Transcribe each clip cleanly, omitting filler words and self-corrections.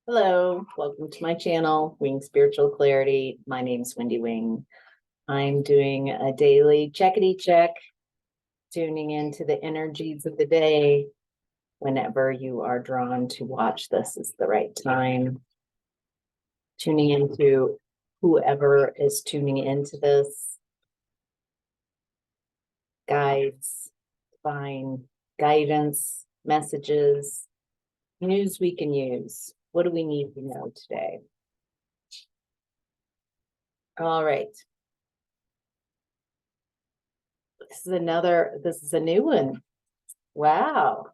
Hello, welcome to my channel, Wing Spiritual Clarity. My name's Wendy Wing. I'm doing a daily checkity check, tuning into the energies of the day. Whenever you are drawn to watch this is the right time. Tuning into whoever is tuning into this. Guides, divine guidance, messages, news we can use. What do we need to know today? All right. This is a new one. Wow.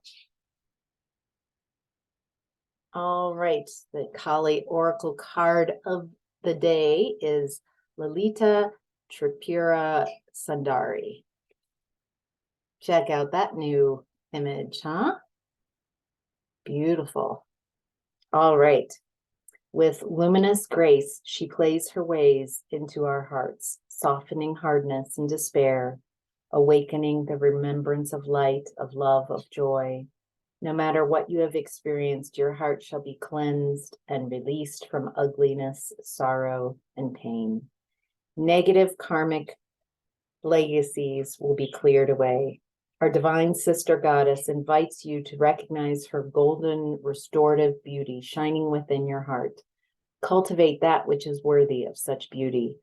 All right. The Kali Oracle card of the day is Lalita Tripura Sundari. Check out that new image, huh? Beautiful. All right. With luminous grace, she plays her ways into our hearts, softening hardness and despair, awakening the remembrance of light, of love, of joy. No matter what you have experienced, your heart shall be cleansed and released from ugliness, sorrow, and pain. Negative karmic legacies will be cleared away. Our divine sister goddess invites you to recognize her golden restorative beauty shining within your heart. Cultivate that which is worthy of such beauty,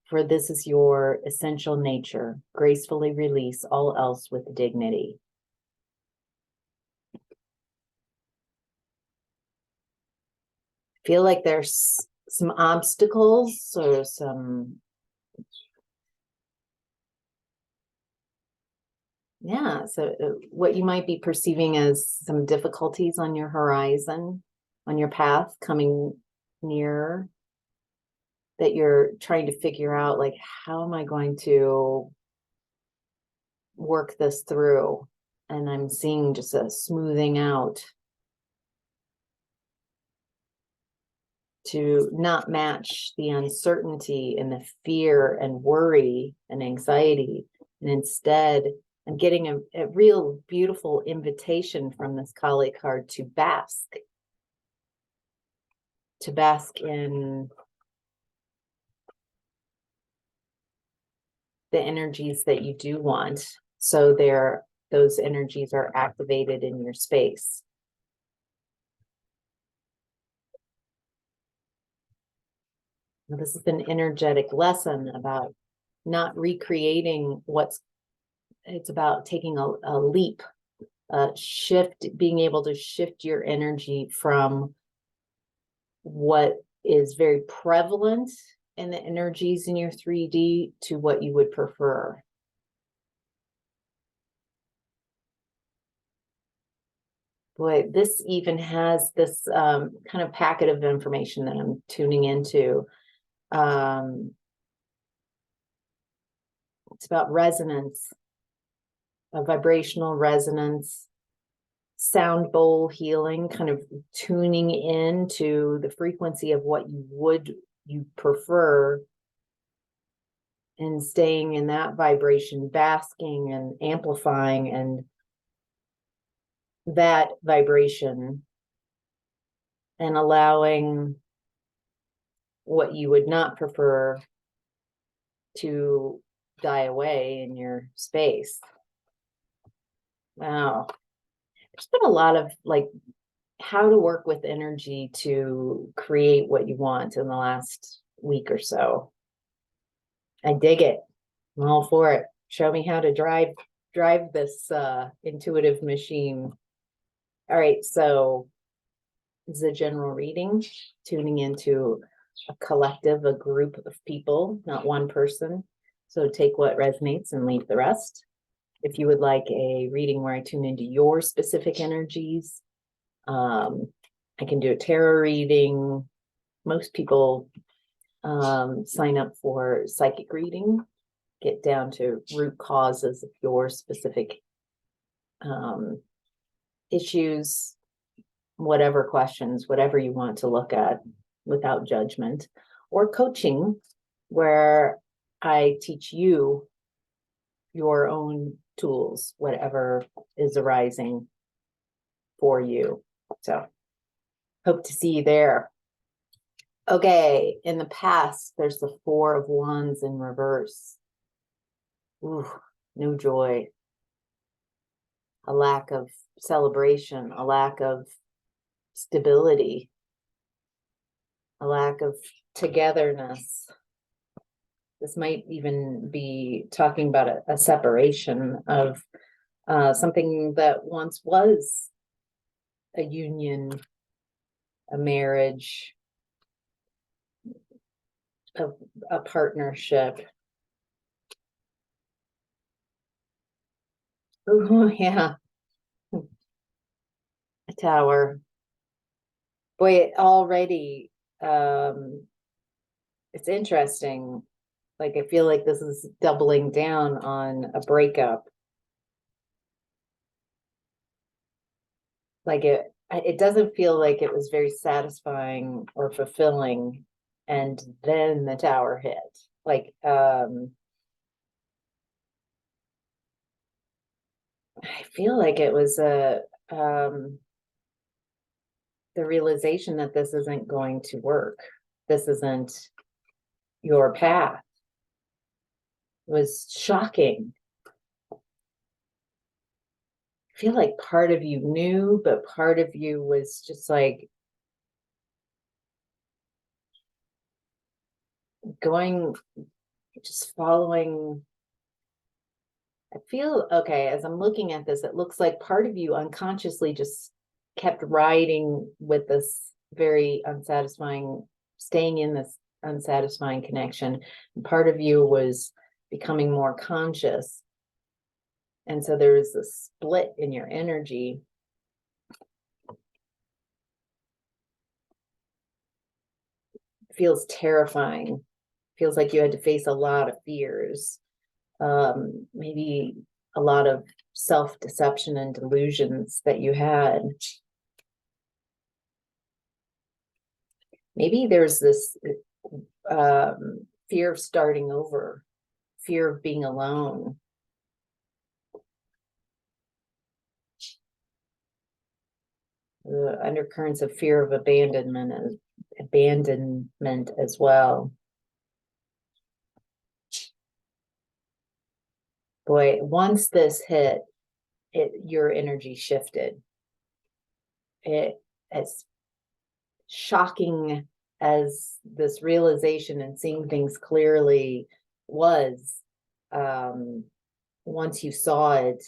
for this is your essential nature. Gracefully release all else with dignity. Feel like there's some obstacles or so what you might be perceiving as some difficulties on your horizon, on your path coming nearer, that you're trying to figure out, like, how am I going to work this through? And I'm seeing just a smoothing out to not match the uncertainty and the fear and worry and anxiety. And instead, I'm getting a real beautiful invitation from this Kali card to bask in the energies that you do want. So those energies are activated in your space. Now, this is an energetic lesson about not recreating it's about taking a leap, shift, being able to shift your energy from what is very prevalent in the energies in your 3D to what you would prefer. Boy, this even has this kind of packet of information that I'm tuning into. It's about resonance, a vibrational resonance, sound bowl healing, kind of tuning into the frequency of what you prefer and staying in that vibration, basking and amplifying and that vibration, and allowing what you would not prefer to die away in your space. Wow. There's been a lot of how to work with energy to create what you want in the last week or so. I dig it. I'm all for it. Show me how to drive this intuitive machine. All right, so it's a general reading, tuning into a collective, a group of people, not one person. So take what resonates and leave the rest. If you would like a reading where I tune into your specific energies, I can do a tarot reading. Most people sign up for psychic reading, get down to root causes of your specific issues, whatever questions, whatever you want to look at without judgment, or coaching, where I teach you your own tools, whatever is arising for you. So Hope to see you there. Okay, in the past, there's the Four of Wands in reverse. Ooh, no joy. A lack of celebration, a lack of stability, a lack of togetherness. This might even be talking about a separation of something that once was a union, a marriage, a partnership. Oh, yeah. A Tower. Boy, it already, it's interesting. Like, I feel like this is doubling down on a breakup. Like it doesn't feel like it was very satisfying or fulfilling. And then the Tower hit. Like, I feel like it was the realization that this isn't going to work. This isn't your path. It was shocking. I feel like part of you knew, but part of you was just like going, just following. I feel, okay, as I'm looking at this, it looks like part of you unconsciously just kept riding with this very unsatisfying, staying in this unsatisfying connection. And part of you was becoming more conscious. And so there was a split in your energy. It feels terrifying. Feels like you had to face a lot of fears. Maybe a lot of self-deception and delusions that you had. Maybe there's this fear of starting over, fear of being alone. The undercurrents of fear of abandonment as well. Boy, once this hit, your energy shifted. As shocking as this realization and seeing things clearly was, once you saw it,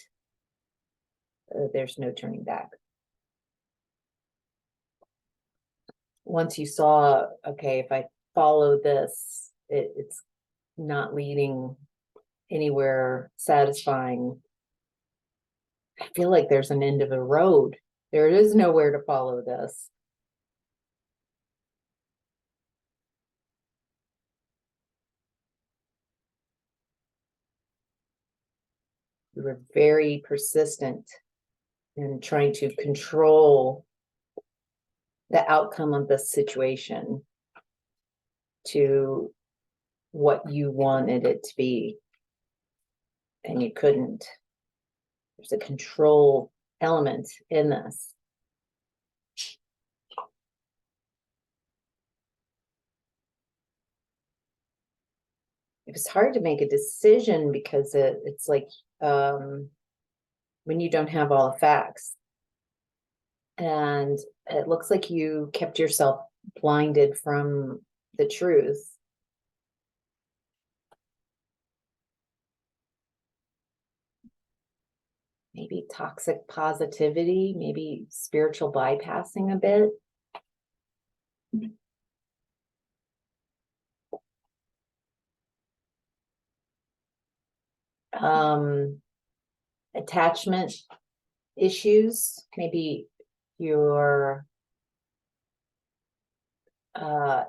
there's no turning back. Once you saw, okay, if I follow this, it's not leading anywhere satisfying. I feel like there's an end of a road. There is nowhere to follow this. You were very persistent in trying to control the outcome of this situation to what you wanted it to be, and you couldn't. There's a control element in this. It was hard to make a decision because it's like when you don't have all the facts, and it looks like you kept yourself blinded from the truth. Maybe toxic positivity, maybe spiritual bypassing a bit. Attachment issues, maybe you're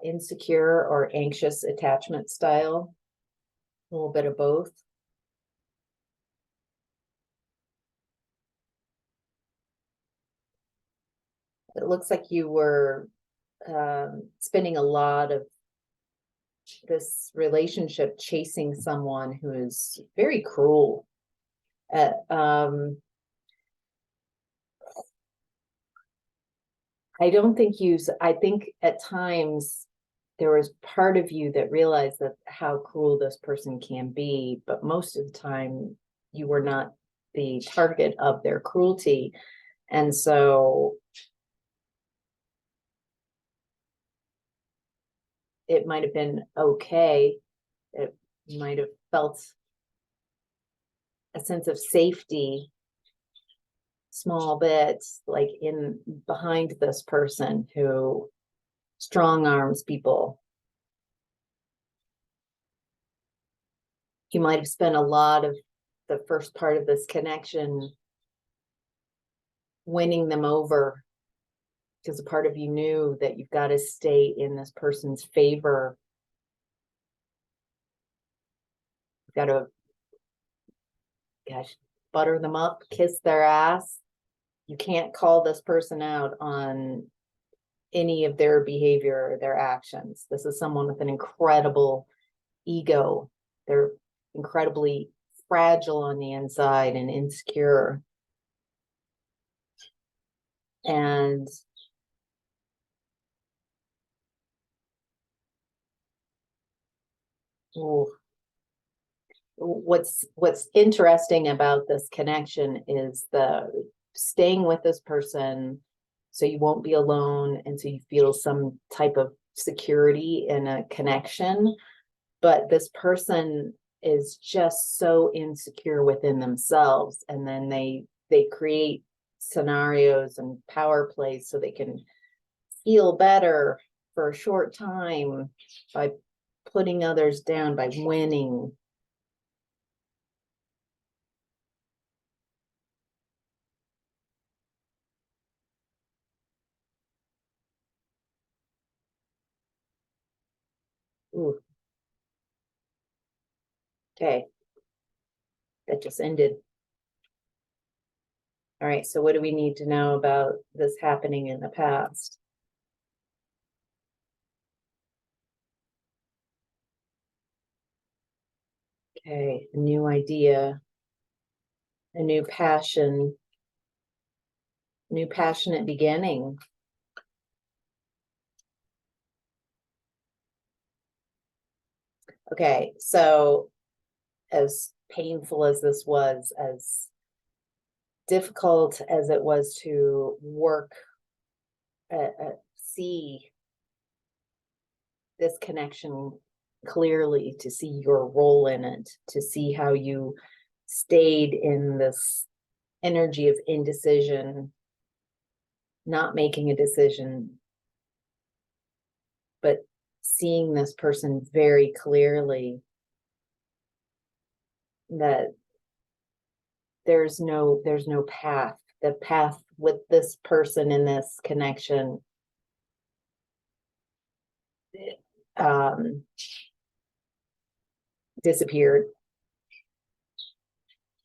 insecure or anxious attachment style, a little bit of both. It looks like you were spending a lot of this relationship chasing someone who is very cruel. I don't think I think at times there was part of you that realized that how cruel this person can be, but most of the time you were not the target of their cruelty. And so it might have been okay. It might have felt a sense of safety, small bits, like in behind this person who strong arms people. You might have spent a lot of the first part of this connection winning them over, because a part of you knew that you've got to stay in this person's favor. You've got to, gosh, butter them up, kiss their ass. You can't call this person out on any of their behavior or their actions. This is someone with an incredible ego. They're incredibly fragile on the inside and insecure. And what's interesting about this connection is the staying with this person so you won't be alone and so you feel some type of security in a connection. But this person is just so insecure within themselves, and then they create scenarios and power plays so they can feel better for a short time by putting others down, by winning. Ooh. Okay, that just ended. All right, so what do we need to know about this happening in the past? Okay, a new idea, a new passion, new passionate beginning. Okay, so as painful as this was, as difficult as it was to work, see this connection clearly, to see your role in it, to see how you stayed in this energy of indecision, not making a decision, but seeing this person very clearly, that there's no path. The path with this person in this connection disappeared,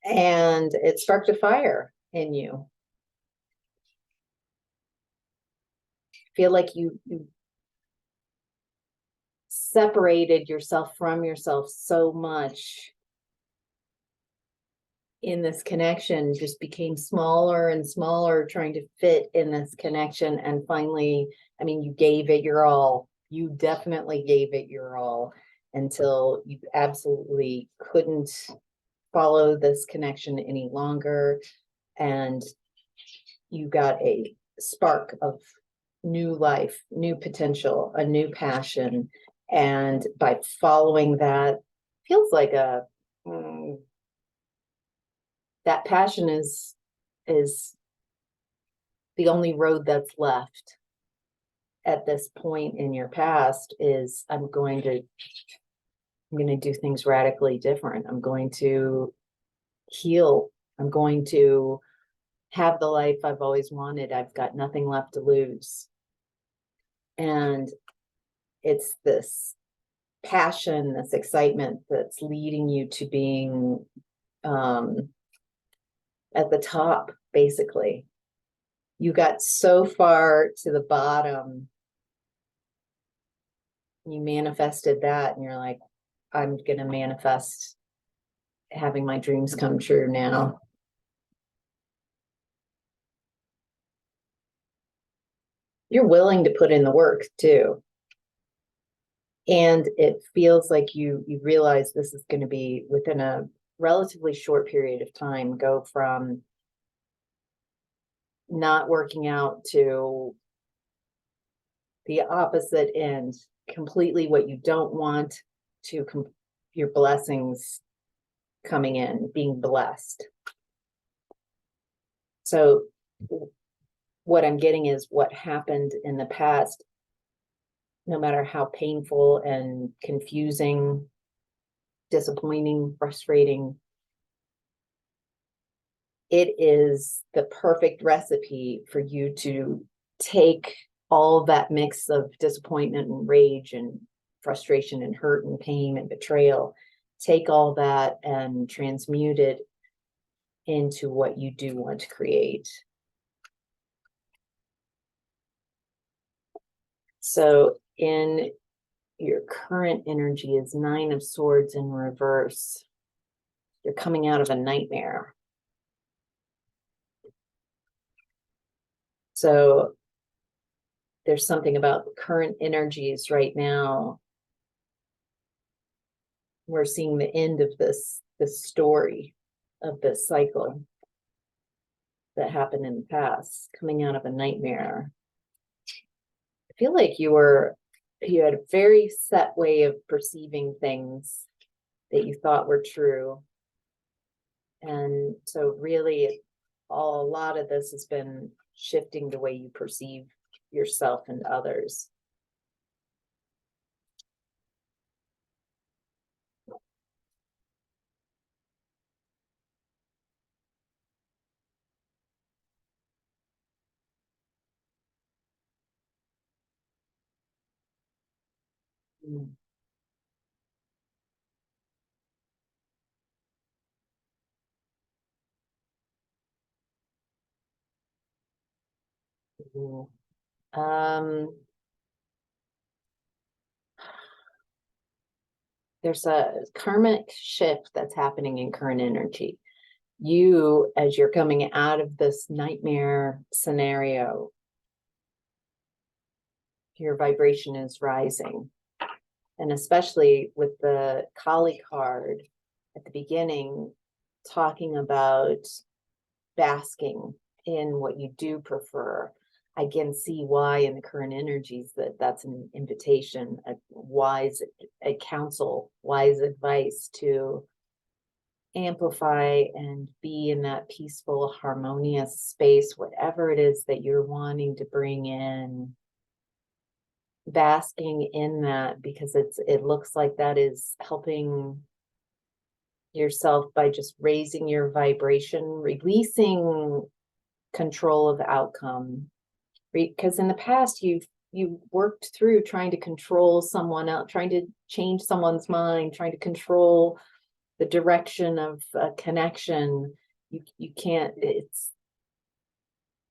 and it sparked a fire in you. Feel like you separated yourself from yourself so much in this connection, just became smaller and smaller trying to fit in this connection. And finally, I mean, you gave it your all. You definitely gave it your all until you absolutely couldn't follow this connection any longer. And you got a spark of new life, new potential, a new passion. And by following that, feels like that passion is the only road that's left at this point in your past. Is I'm going to do things radically different. I'm going to heal. I'm going to have the life I've always wanted. I've got nothing left to lose. And it's this passion, this excitement that's leading you to being at the top, basically. You got so far to the bottom, you manifested that, and you're like, I'm going to manifest having my dreams come true now. You're willing to put in the work too. And it feels like you realize this is going to be within a relatively short period of time, go from not working out to the opposite end, completely what you don't want, to your blessings coming in, being blessed. So what I'm getting is what happened in the past, no matter how painful and confusing, disappointing, frustrating, it is the perfect recipe for you to take all that mix of disappointment and rage and frustration and hurt and pain and betrayal, take all that and transmute it into what you do want to create. So in your current energy is 9 of Swords in reverse. You're coming out of a nightmare. So there's something about the current energies right now. We're seeing the end of this story of this cycle that happened in the past, coming out of a nightmare. I feel like you had a very set way of perceiving things that you thought were true. And so really a lot of this has been shifting the way you perceive yourself and others. Mm. Mm. There's a karmic shift that's happening in current energy. You, as you're coming out of this nightmare scenario, your vibration is rising. And especially with the Kali card at the beginning, talking about basking in what you do prefer. I can see why in the current energies that's an invitation, a counsel, wise advice to amplify and be in that peaceful, harmonious space, whatever it is that you're wanting to bring in, basking in that, because it looks like that is helping yourself by just raising your vibration, releasing control of outcome. Because in the past you worked through trying to control someone else, trying to change someone's mind, trying to control the direction of a connection. You can't, it's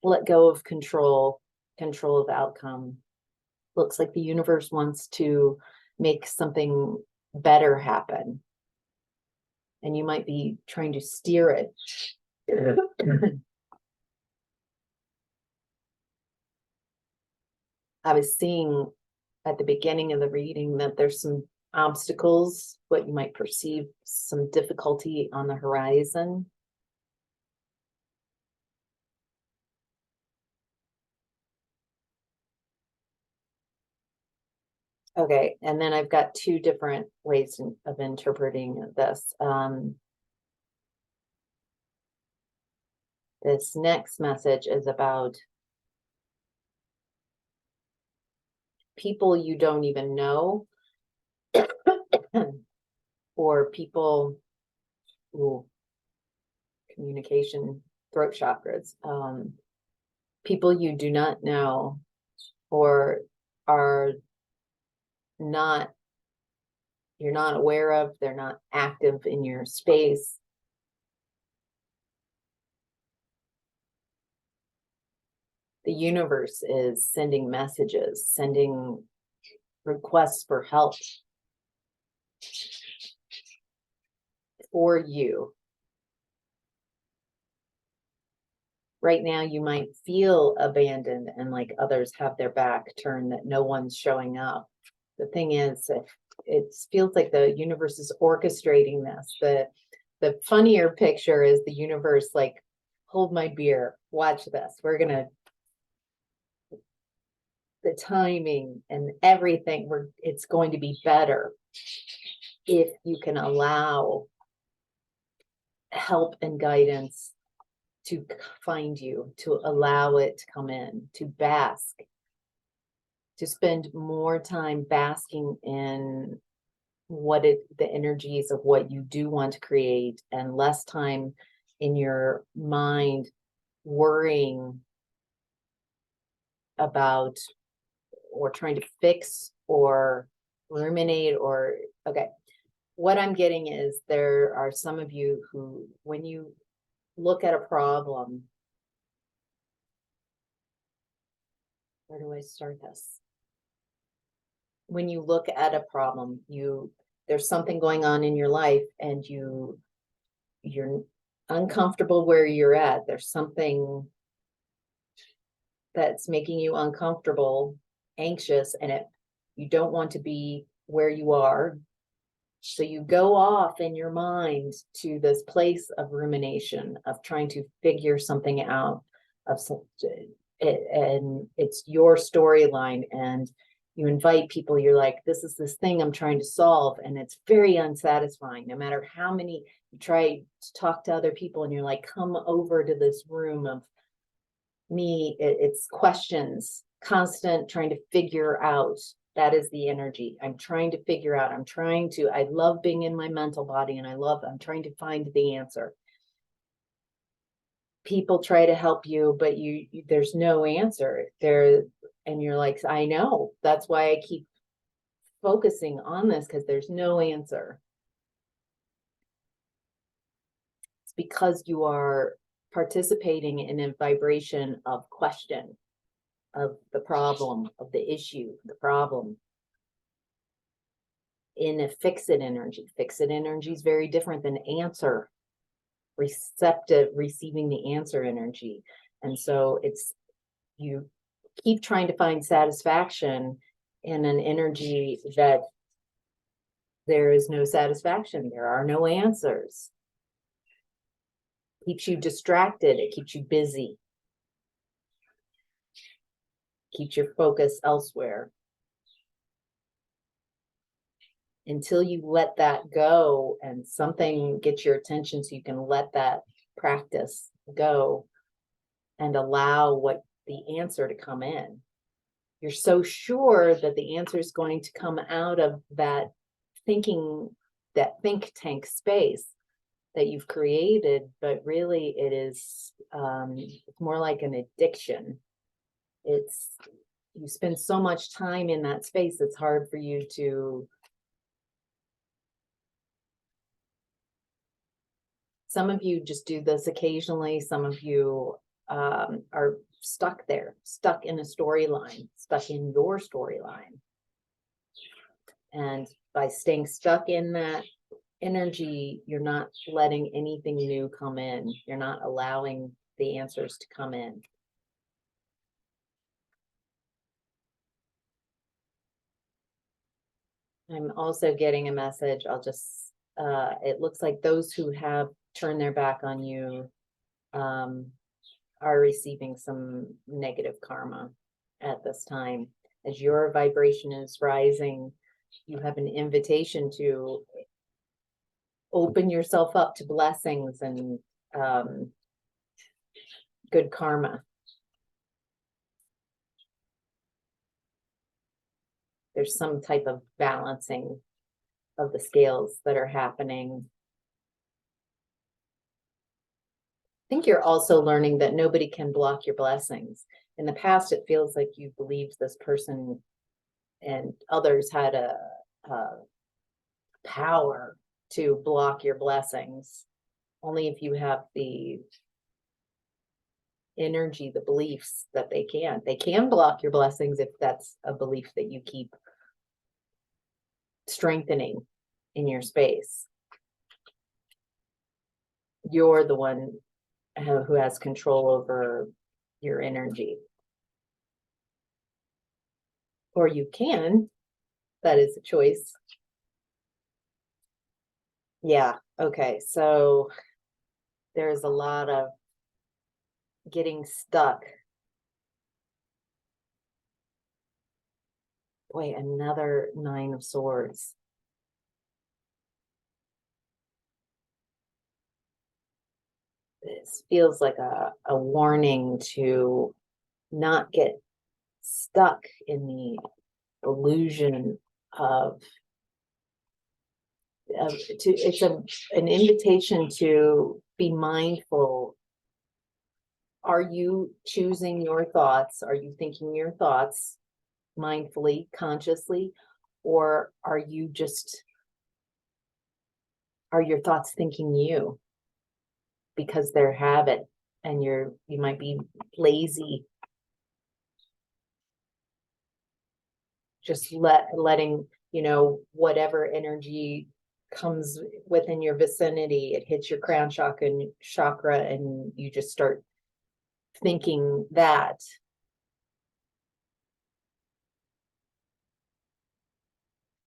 let go of control of outcome. Looks like the universe wants to make something better happen, and you might be trying to steer it. I was seeing at the beginning of the reading that there's some obstacles, what you might perceive some difficulty on the horizon. Okay, and then I've got 2 different ways of interpreting this. This next message is about people you don't even know, or people, communication, throat chakras, people you do not know or are not, you're not aware of, they're not active in your space. The universe is sending messages, sending requests for help for you right now you might feel abandoned and like others have their back turned, that no one's showing up. The thing is, it feels like the universe is orchestrating this. The funnier picture is the universe like, hold my beer, watch this. The timing and everything, it's going to be better if you can allow help and guidance to find you, to allow it to come in, to bask, to spend more time basking in the energies of what you do want to create, and less time in your mind worrying about or trying to fix or ruminate or, okay. What I'm getting is there are some of you who, when you look at a problem, where do I start this? When you look at a problem, there's something going on in your life and you're uncomfortable where you're at. There's something that's making you uncomfortable, anxious, and you don't want to be where you are. So you go off in your mind to this place of rumination, of trying to figure something out, and it's your storyline, and you invite people, you're like, this is this thing I'm trying to solve, and it's very unsatisfying. No matter how many you try to talk to other people, and you're like, come over to this room of me, it's questions, constant trying to figure out. That is the energy. I'm trying to figure out. I love being in my mental body, and I'm trying to find the answer. People try to help you, but there's no answer there. And you're like, I know. That's why I keep focusing on this, because there's no answer. It's because you are participating in a vibration of question, of the problem, of the issue, the problem, in a fix-it energy. Fix-it energy is very different than answer, receiving the answer energy. And so you keep trying to find satisfaction in an energy that there is no satisfaction. There are no answers. Keeps you distracted. It keeps you busy. Keeps your focus elsewhere. Until you let that go and something gets your attention, so you can let that practice go and allow the answer to come in. You're so sure that the answer is going to come out of that thinking, that think tank space that you've created, but really it is more like an addiction. You spend so much time in that space, it's hard for you to. Some of you just do this occasionally. Some of you are stuck there, stuck in a storyline, stuck in your storyline. And by staying stuck in that energy, you're not letting anything new come in. You're not allowing the answers to come in. I'm also getting a message. It looks like those who have turned their back on you are receiving some negative karma at this time. As your vibration is rising, you have an invitation to open yourself up to blessings and good karma. There's some type of balancing of the scales that are happening. I think you're also learning that nobody can block your blessings. In the past, it feels like you believed this person and others had a power to block your blessings. Only if you have the energy, the beliefs that they can block your blessings if that's a belief that you keep strengthening in your space. You're the one who has control over your energy. Or you can, that is a choice. Yeah, okay, so there's a lot of getting stuck. Boy, another 9 of Swords. This feels like a warning to not get stuck in the illusion of it's an invitation to be mindful. Are you choosing your thoughts? Are you thinking your thoughts mindfully, consciously, or are your thoughts thinking you because they're habit and you might be lazy? Just letting, whatever energy comes within your vicinity, it hits your crown chakra and you just start thinking that.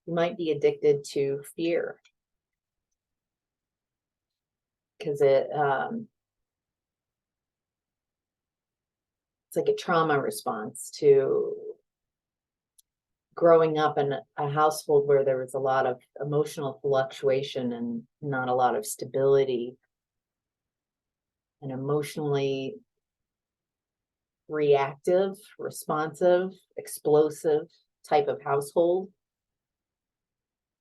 You might be addicted to fear because it's like a trauma response to growing up in a household where there was a lot of emotional fluctuation and not a lot of stability, an emotionally reactive, responsive, explosive type of household.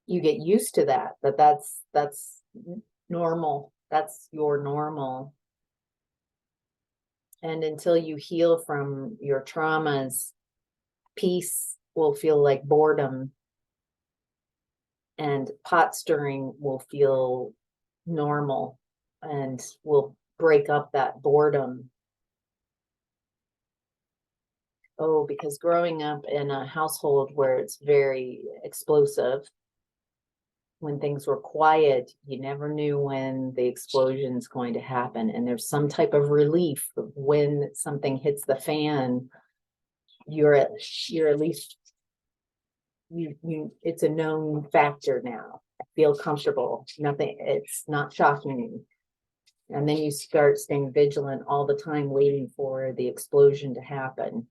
You get used to that's normal. That's your normal. And until you heal from your traumas, peace will feel like boredom, and pot stirring will feel normal and will break up that boredom. Oh, because growing up in a household where it's very explosive, when things were quiet, you never knew when the explosion's going to happen. And there's some type of relief when something hits the fan. You're at least it's a known factor now. I feel comfortable. Nothing, it's not shocking me. And then you start staying vigilant all the time, waiting for the explosion to happen.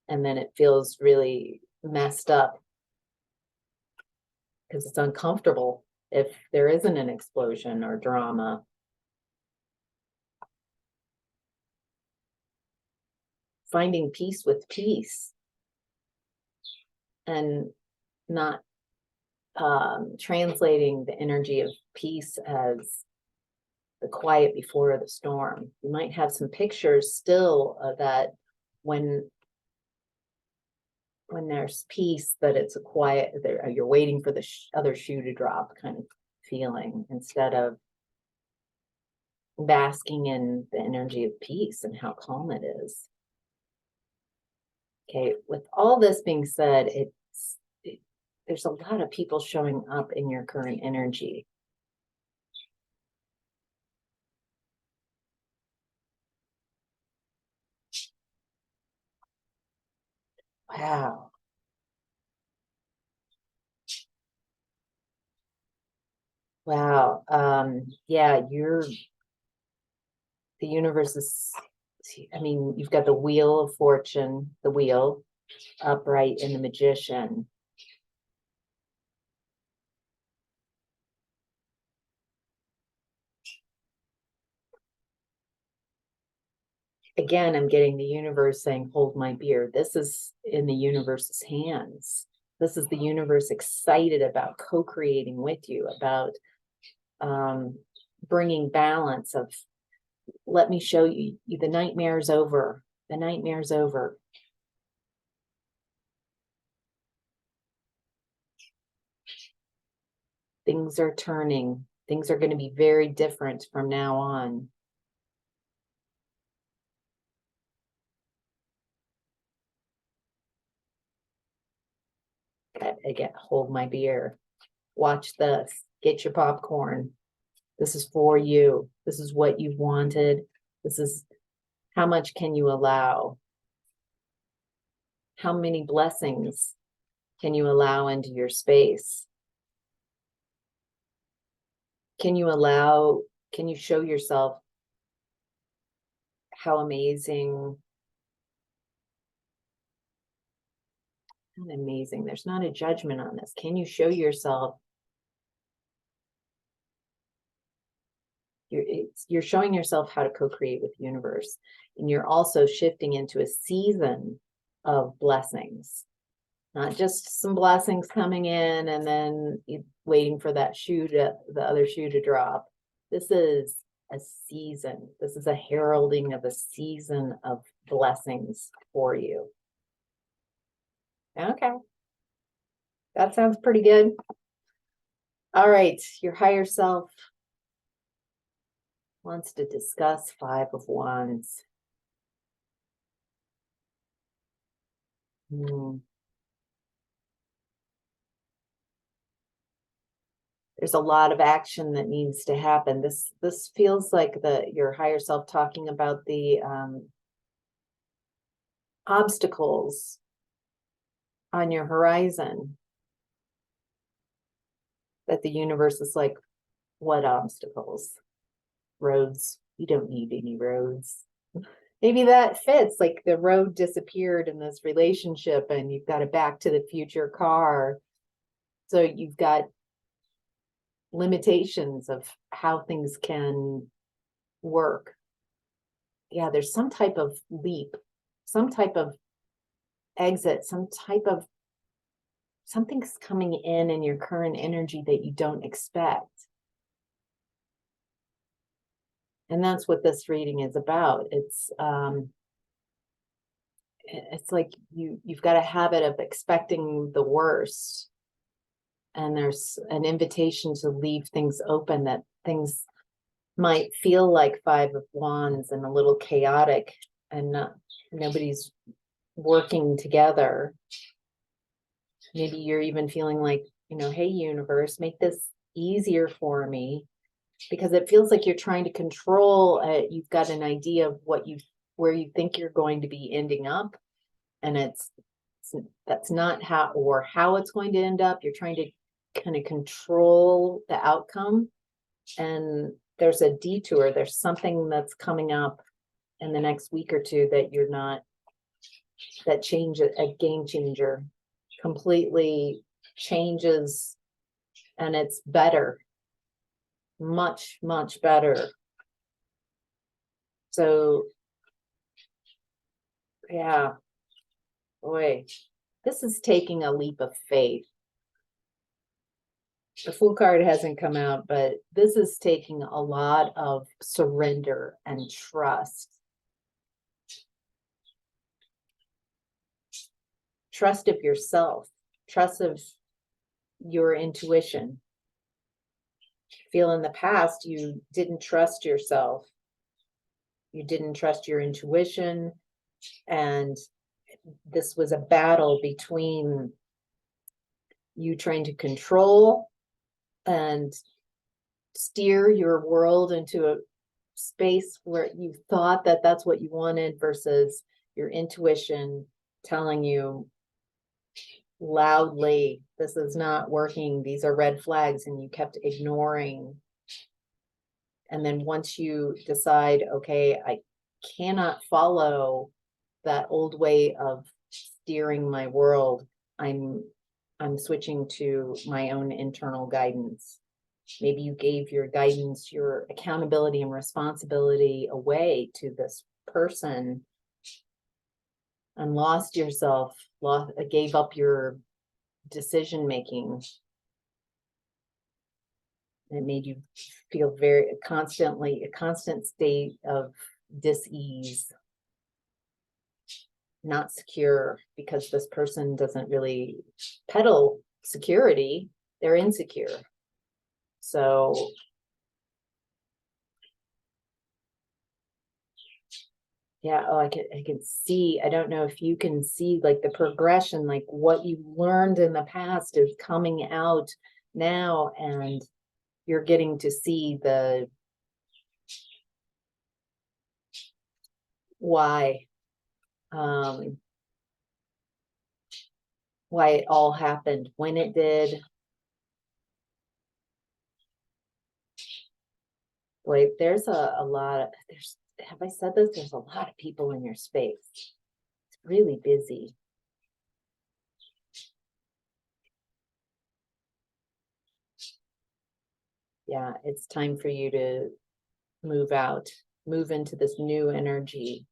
And then it feels really messed up because it's uncomfortable if there isn't an explosion or drama. Finding peace with peace and not translating the energy of peace as the quiet before the storm. You might have some pictures still of that when there's peace, that it's a quiet, you're waiting for the other shoe to drop kind of feeling, instead of basking in the energy of peace and how calm it is. Okay, with all this being said, there's a lot of people showing up in your current energy. Wow. Wow. Yeah, the universe is, I mean, you've got the Wheel of Fortune, the wheel upright, and the Magician. Again, I'm getting the universe saying, hold my beer. This is in the universe's hands. This is the universe excited about co-creating with you, about bringing balance of, let me show you, the nightmare's over. The nightmare's over. Things are turning. Things are going to be very different from now on. Again, hold my beer. Watch this. Get your popcorn. This is for you. This is what you've wanted. This is how much can you allow? How many blessings can you allow into your space? Can you show yourself how amazing, there's not a judgment on this. Can you show yourself, you're showing yourself how to co-create with the universe, and you're also shifting into a season of blessings, not just some blessings coming in and then waiting for that the other shoe to drop. This is a season. This is a heralding of a season of blessings for you. Okay. That sounds pretty good. All right. Your higher self wants to discuss 5 of Wands. There's a lot of action that needs to happen. This feels like your higher self talking about the obstacles on your horizon, that the universe is like, what obstacles? Roads. You don't need any roads. Maybe that fits, like the road disappeared in this relationship and you've got a Back to the Future car. So you've got limitations of how things can work. Yeah, there's some type of leap, some type of exit, something's coming in your current energy that you don't expect. And that's what this reading is about. It's like you've got a habit of expecting the worst, and there's an invitation to leave things open, that things might feel like 5 of Wands and a little chaotic and nobody's working together. Maybe you're even feeling like, hey, universe, make this easier for me, because it feels like you're trying to control it. You've got an idea of where you think you're going to be ending up, and that's not how it's going to end up. You're trying to kind of control the outcome, and there's a detour. There's something that's coming up in the next week or two that changes, a game changer, completely changes, and it's better, much, much better. So yeah, boy, this is taking a leap of faith. The Fool card hasn't come out, but this is taking a lot of surrender and trust. Trust of yourself, trust of your intuition. Feel in the past you didn't trust yourself. You didn't trust your intuition, and this was a battle between you trying to control and steer your world into a space where you thought that that's what you wanted, versus your intuition telling you loudly, this is not working, these are red flags, and you kept ignoring. And then once you decide, okay, I cannot follow that old way of steering my world, I'm switching to my own internal guidance. Maybe you gave your guidance, your accountability and responsibility away to this person and lost yourself, gave up your decision making. It made you feel a constant state of dis-ease, not secure, because this person doesn't really peddle security. They're insecure. So yeah, I can see, I don't know if you can see like the progression, like what you learned in the past is coming out now, and you're getting to see the why it all happened when it did. Boy, there's a lot of, have I said this? There's a lot of people in your space. It's really busy. Yeah, it's time for you to move out, move into this new energy.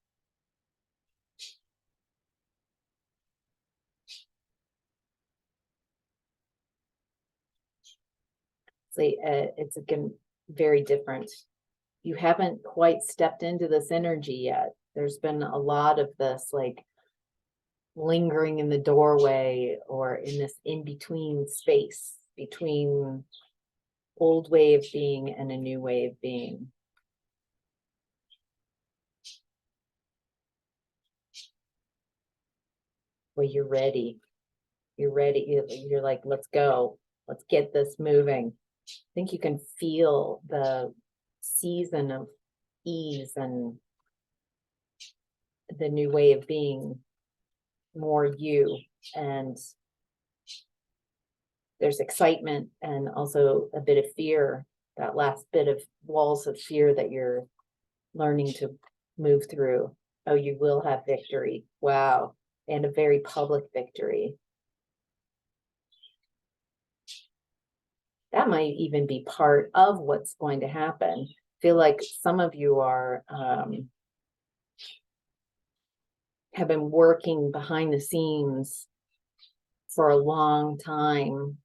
It's again very different. You haven't quite stepped into this energy yet. There's been a lot of this like lingering in the doorway or in this in-between space between old way of being and a new way of being. Well, you're ready. You're ready. You're like, let's go. Let's get this moving. I think you can feel the season of ease and the new way of being more you. And there's excitement and also a bit of fear, that last bit of walls of fear that you're learning to move through. Oh, you will have victory. Wow. And a very public victory. That might even be part of what's going to happen. I feel like some of you are have been working behind the scenes for a long time,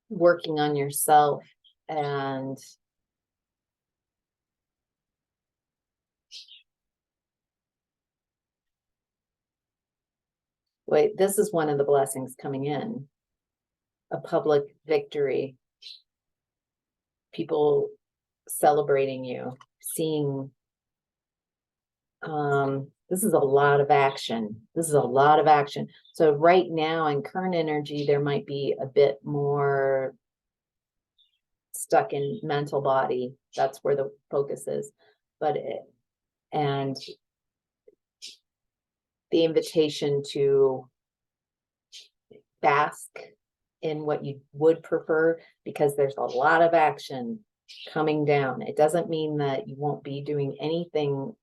working on yourself, and wait, this is one of the blessings coming in, a public victory, people celebrating you, seeing this is a lot of action. This is a lot of action. So right now in current energy, there might be a bit more stuck in mental body. That's where the focus is. And the invitation to bask in what you would prefer, because there's a lot of action coming down. It doesn't mean that you won't be doing anything,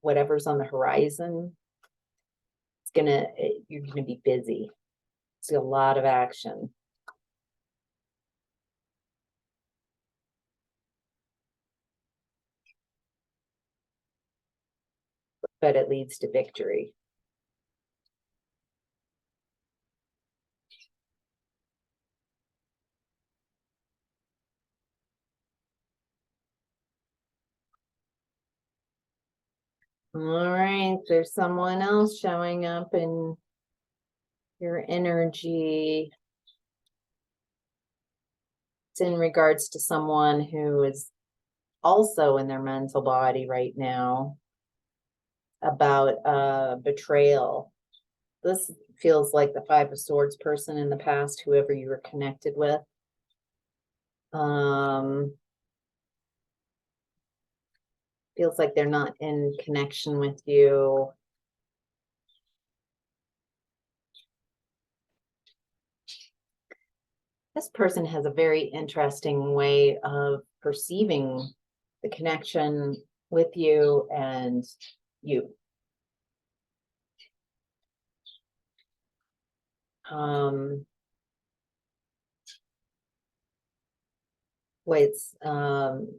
whatever's on the horizon. You're gonna be busy. It's a lot of action. But it leads to victory. All right, there's someone else showing up in your energy. It's in regards to someone who is also in their mental body right now about betrayal. This feels like the Five of Swords person in the past, whoever you were connected with. Feels like they're not in connection with you. This person has a very interesting way of perceiving the connection with you and you. It's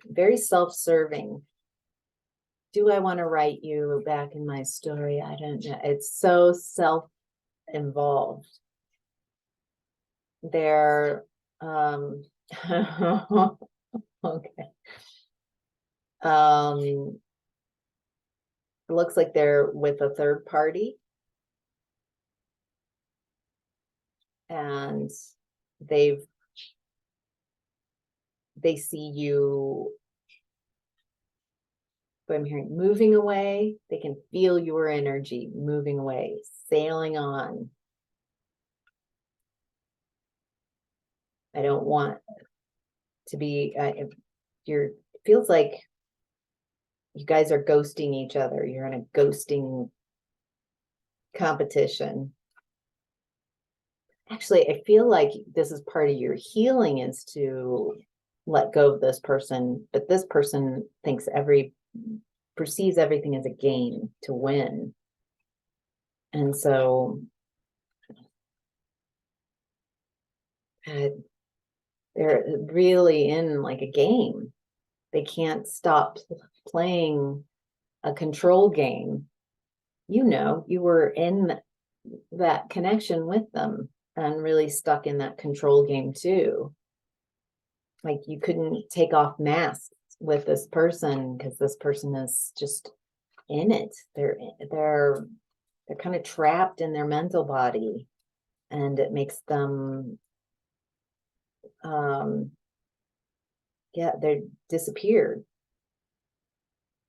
very self-serving. Do I want to write you back in my story? I don't know. It's so self-involved. They're okay. It looks like they're with a third party, and they see you, but I'm hearing moving away. They can feel your energy moving away, sailing on. I don't want to be, it feels like you guys are ghosting each other. You're in a ghosting competition. Actually, I feel like this is part of your healing, is to let go of this person, but this person perceives everything as a game to win. And so they're really in like a game. They can't stop playing a control game. You know, you were in that connection with them and really stuck in that control game too. Like you couldn't take off masks with this person because this person is just in it. They're kind of trapped in their mental body, and it makes them they're disappeared.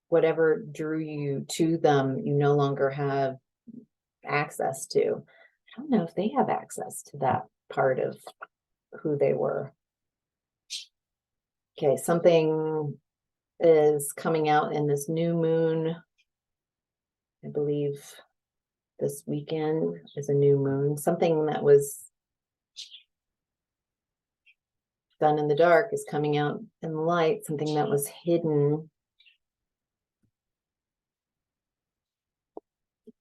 Whatever drew you to them, you no longer have access to. I don't know if they have access to that part of who they were. Okay, something is coming out in this new moon. I believe this weekend is a new moon. Something that was done in the dark is coming out in the light. Something that was hidden.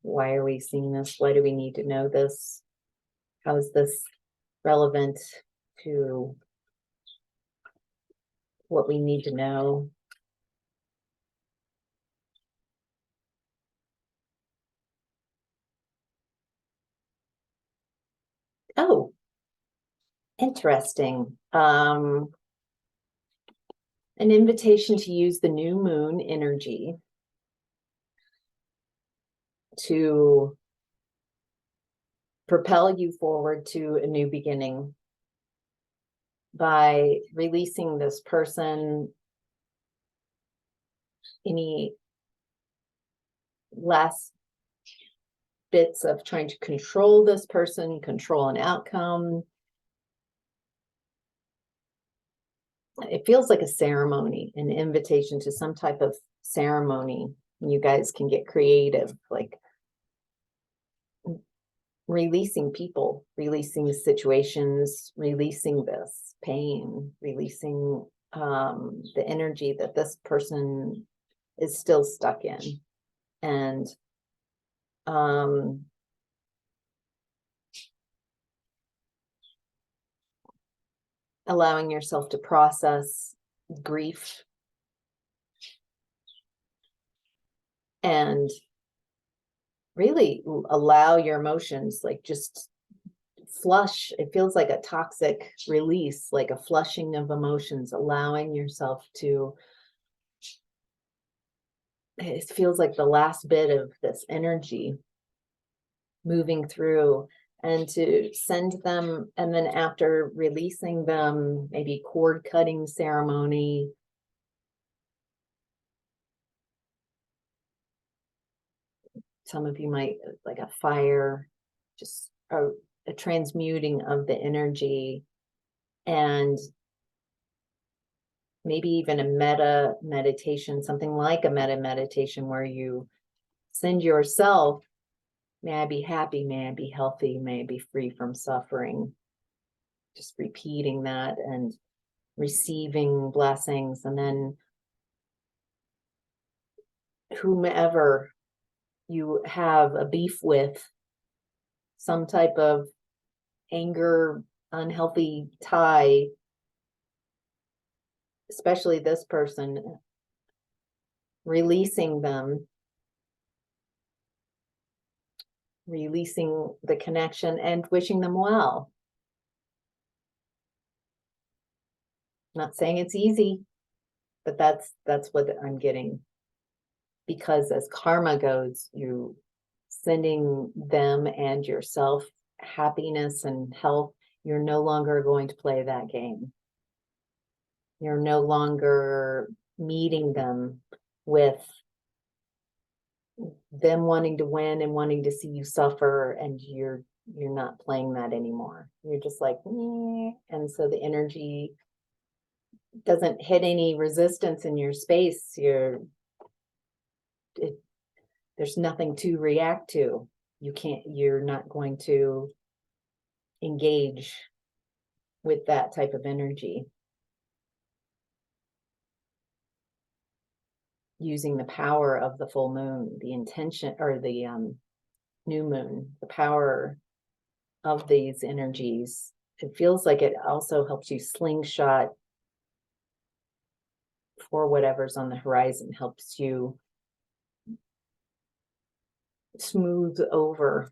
Why are we seeing this? Why do we need to know this? How is this relevant to what we need to know? Oh, interesting. An invitation to use the new moon energy to propel you forward to a new beginning by releasing this person, any last bits of trying to control this person, control an outcome. It feels like a ceremony, an invitation to some type of ceremony. You guys can get creative, like releasing people, releasing situations, releasing this pain, releasing the energy that this person is still stuck in. And allowing yourself to process grief and really allow your emotions, like just flush. It feels like a toxic release, like a flushing of emotions, allowing yourself to, it feels like the last bit of this energy moving through, and to send them. And then after releasing them, maybe cord cutting ceremony. Some of you might like a fire, just a transmuting of the energy, and maybe even a meta meditation, something like a meta meditation where you send yourself, may I be happy, may I be healthy, may I be free from suffering. Just repeating that and receiving blessings. And then whomever you have a beef with, some type of anger, unhealthy tie, especially this person, releasing them, releasing the connection and wishing them well. Not saying it's easy, but that's what I'm getting. Because as karma goes, you sending them and yourself happiness and health. You're no longer going to play that game. You're no longer meeting them with them wanting to win and wanting to see you suffer, and you're You're not playing that anymore. You're just like, meh. And so the energy doesn't hit any resistance in your space. There's nothing to react to. You're not going to engage with that type of energy. Using the power of the full moon, the intention, or the new moon, the power of these energies. It feels like it also helps you slingshot for whatever's on the horizon, helps you smooth over.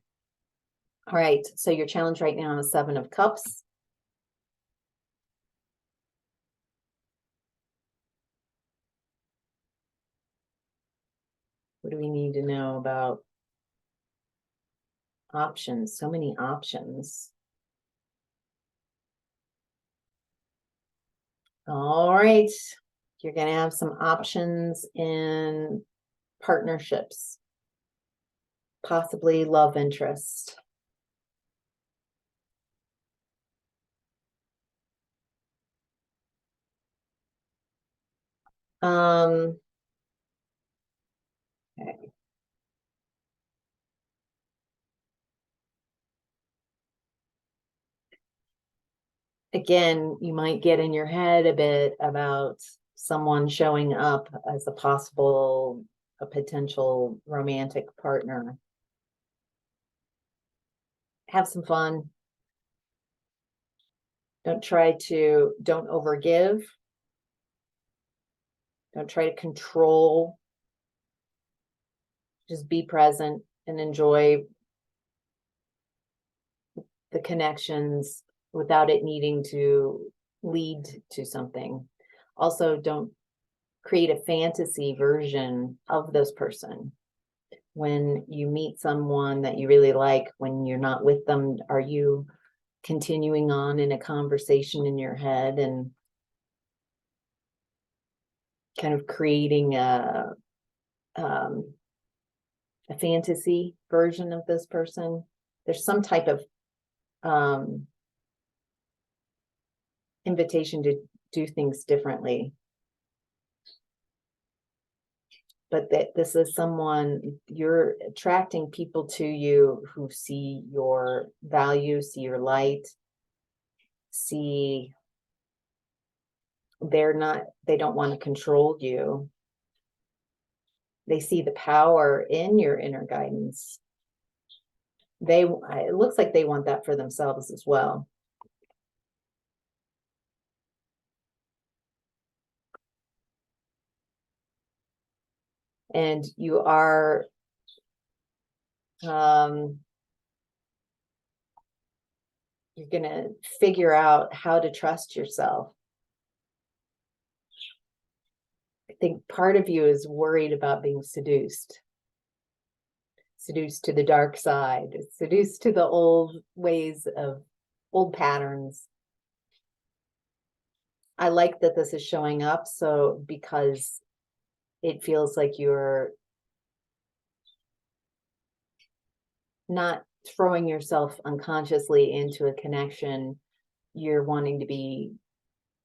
All right, so your challenge right now is 7 of Cups. What do we need to know about options? So many options. All right, you're going to have some options in partnerships, possibly love interest. Okay. Again, you might get in your head a bit about someone showing up as a potential romantic partner. Have some fun. Don't overgive. Don't try to control. Just be present and enjoy the connections without it needing to lead to something. Also, don't create a fantasy version of this person. When you meet someone that you really like, when you're not with them, are you continuing on in a conversation in your head and kind of creating a fantasy version of this person? There's some type of invitation to do things differently. But that this is someone, you're attracting people to you who see your value, see your light, see they don't want to control you. They see the power in your inner guidance. It looks like they want that for themselves as well. And you are you're going to figure out how to trust yourself. I think part of you is worried about being seduced to the dark side, seduced to the old ways of old patterns. I like that this is showing up, so because it feels like you're not throwing yourself unconsciously into a connection. You're wanting to be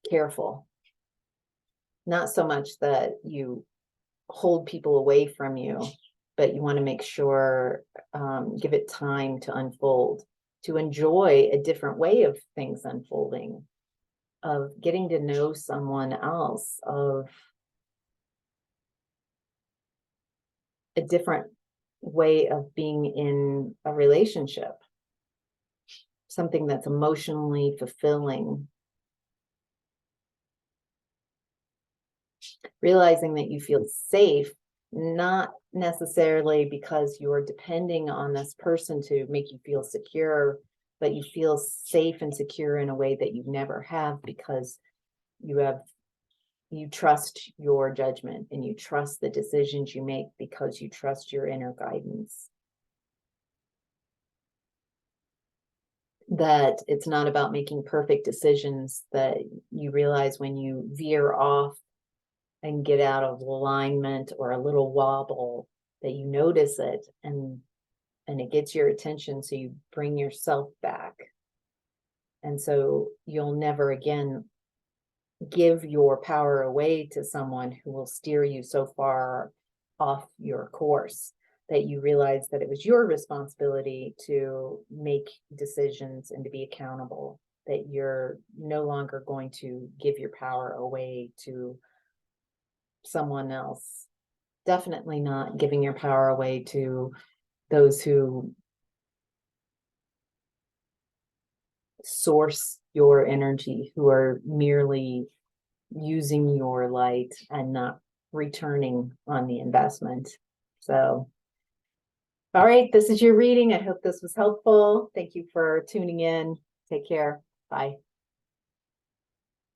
careful. Not so much that you hold people away from you, but you want to make sure, give it time to unfold, to enjoy a different way of things unfolding, of getting to know someone else, of a different way of being in a relationship, something that's emotionally fulfilling. Realizing that you feel safe, not necessarily because you're depending on this person to make you feel secure, but you feel safe and secure in a way that you never have, because you trust your judgment and you trust the decisions you make because you trust your inner guidance. That it's not about making perfect decisions, that you realize when you veer off and get out of alignment or a little wobble, that you notice it and and it gets your attention. So you bring yourself back. And so you'll never again give your power away to someone who will steer you so far off your course that you realize that it was your responsibility to make decisions and to be accountable, that you're no longer going to give your power away to someone else. Definitely not giving your power away to those who source your energy, who are merely using your light and not returning on the investment. So, all right, this is your reading. I hope this was helpful. Thank you for tuning in. Take care. Bye.